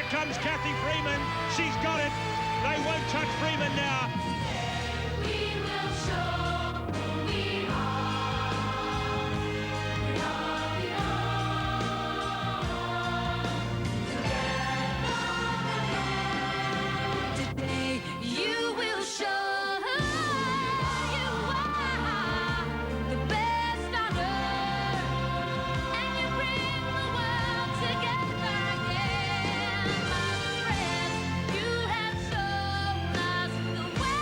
comes Kathy Freeman. She's got it. They won't touch Freeman now. We will show who we are. We are. Today you will show who you are. The best on earth. And you bring the world together again. My friends, you have shown us the way.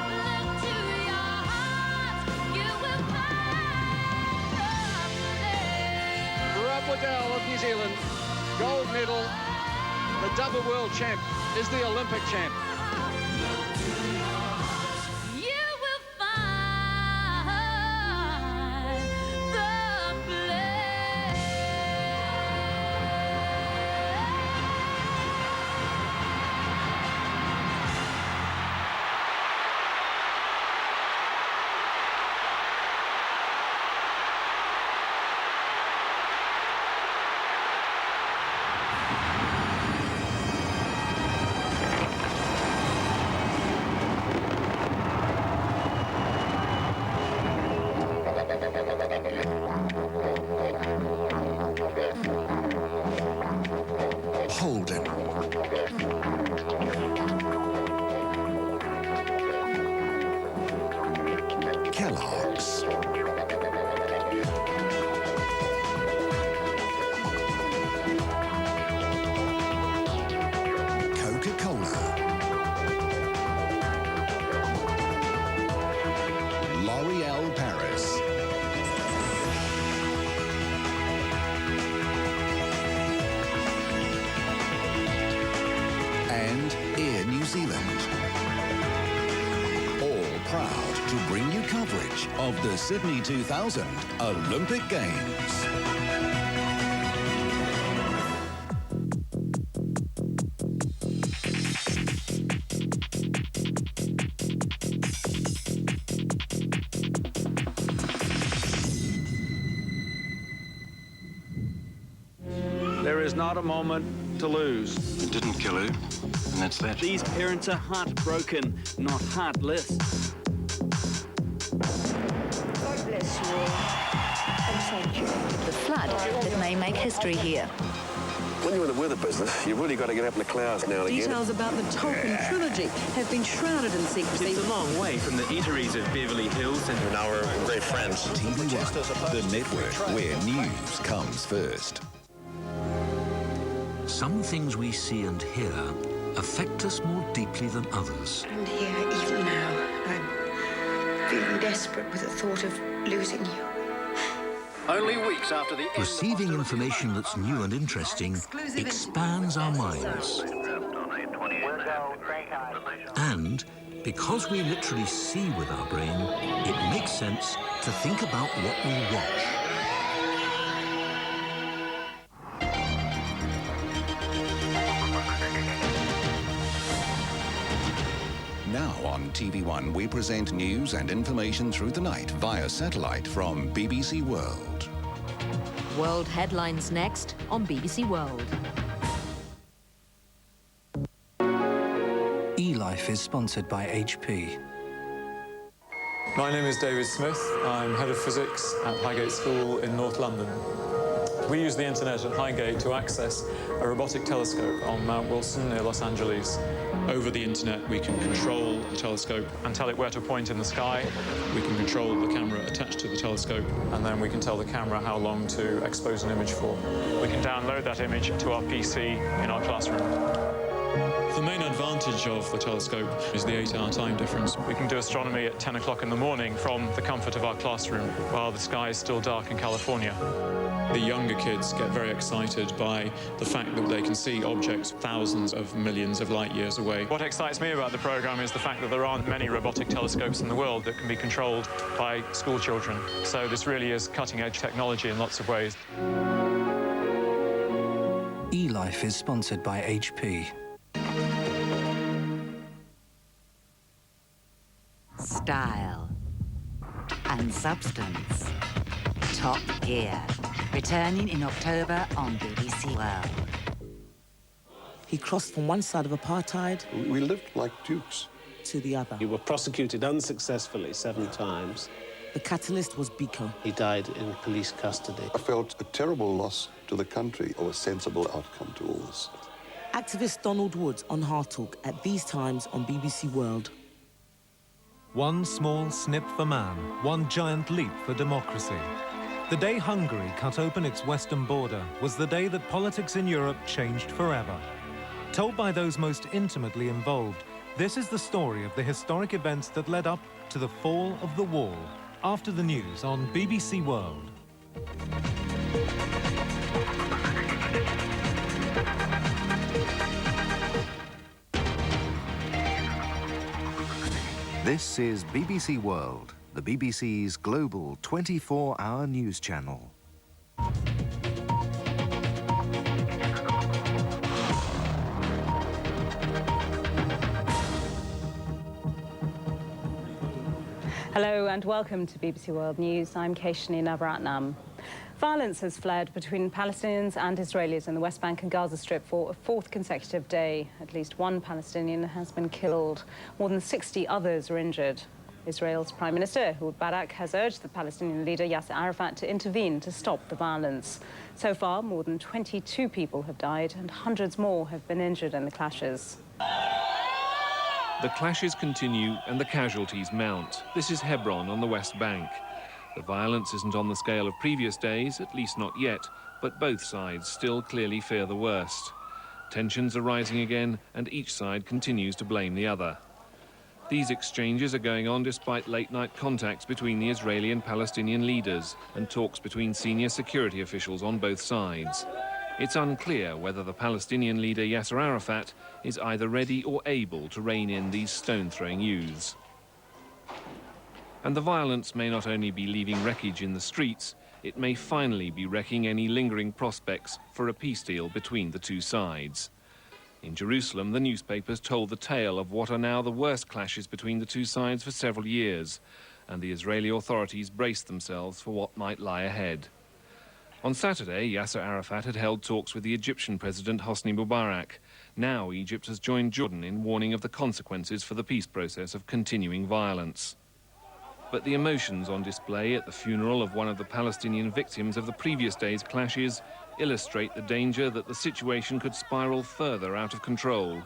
Look to your hearts, you will find the place. Rob Waddell of New Zealand, gold medal. The double world champ is the Olympic champ. You will find the place. Holden. Kellogg's. Coca-Cola. L'Oreal Paris. And Air New Zealand. All proud to bring you coverage of the Sydney 2000 Olympic Games. There is not a moment to lose. It didn't kill her, and that's that. These parents are heartbroken, not heartless. God bless you all, and thank you. The flood that may make history here. When you're in the weather business, you've really got to get up in the clouds now and again. Details about the Tolkien trilogy have been shrouded in secrecy. It's a long way from the eateries of Beverly Hills and Now we're great friends. TV1, the network where news comes first. Some things we see and hear affect us more deeply than others. And here, even now, I'm feeling desperate with the thought of losing you. Only weeks after the end Receiving information that's new and interesting expands our minds. And because we literally see with our brain, it makes sense to think about what we watch. Now on TV1, we present news and information through the night via satellite from BBC World. World headlines next on BBC World. eLife is sponsored by HP. My name is David Smith. I'm Head of Physics at Highgate School in North London. We use the internet at Highgate to access a robotic telescope on Mount Wilson near Los Angeles. Over the internet, we can control the telescope and tell it where to point in the sky. We can control the camera attached to the telescope, and then we can tell the camera how long to expose an image for. We can download that image to our PC in our classroom. The main advantage of the telescope is the 8-hour time difference. We can do astronomy at 10 o'clock in the morning from the comfort of our classroom while the sky is still dark in California. The younger kids get very excited by the fact that they can see objects thousands of millions of light years away. What excites me about the program is the fact that there aren't many robotic telescopes in the world that can be controlled by school children. So this really is cutting-edge technology in lots of ways. eLife is sponsored by HP. Style and substance. Top Gear. Returning in October on BBC World. He crossed from one side of apartheid... We lived like dukes. ...to the other. You were prosecuted unsuccessfully 7 times. The catalyst was Biko. He died in police custody. I felt a terrible loss to the country, or a sensible outcome to all this. Activist Donald Woods on Hard Talk at these times on BBC World. One small snip for man, one giant leap for democracy. The day Hungary cut open its western border was the day that politics in Europe changed forever. Told by those most intimately involved, this is the story of the historic events that led up to the fall of the wall. After the news on BBC World. This is BBC World, the BBC's global 24-hour news channel. Hello and welcome to BBC World News. I'm Keshini Navaratnam. Violence has flared between Palestinians and Israelis in the West Bank and Gaza Strip for a 4th consecutive day. At least 1 Palestinian has been killed. More than 60 others are injured. Israel's Prime Minister Ehud Barak has urged the Palestinian leader Yasser Arafat to intervene to stop the violence. So far, more than 22 people have died and hundreds more have been injured in the clashes. The clashes continue and the casualties mount. This is Hebron on the West Bank. The violence isn't on the scale of previous days, at least not yet, but both sides still clearly fear the worst. Tensions are rising again, and each side continues to blame the other. These exchanges are going on despite late-night contacts between the Israeli and Palestinian leaders and talks between senior security officials on both sides. It's unclear whether the Palestinian leader Yasser Arafat is either ready or able to rein in these stone-throwing youths. And the violence may not only be leaving wreckage in the streets, it may finally be wrecking any lingering prospects for a peace deal between the two sides. In Jerusalem, the newspapers told the tale of what are now the worst clashes between the two sides for several years, and the Israeli authorities braced themselves for what might lie ahead. On Saturday, Yasser Arafat had held talks with the Egyptian President Hosni Mubarak. Now Egypt has joined Jordan in warning of the consequences for the peace process of continuing violence. But the emotions on display at the funeral of one of the Palestinian victims of the previous day's clashes illustrate the danger that the situation could spiral further out of control.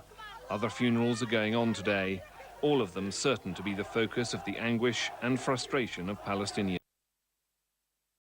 Other funerals are going on today, all of them certain to be the focus of the anguish and frustration of Palestinians.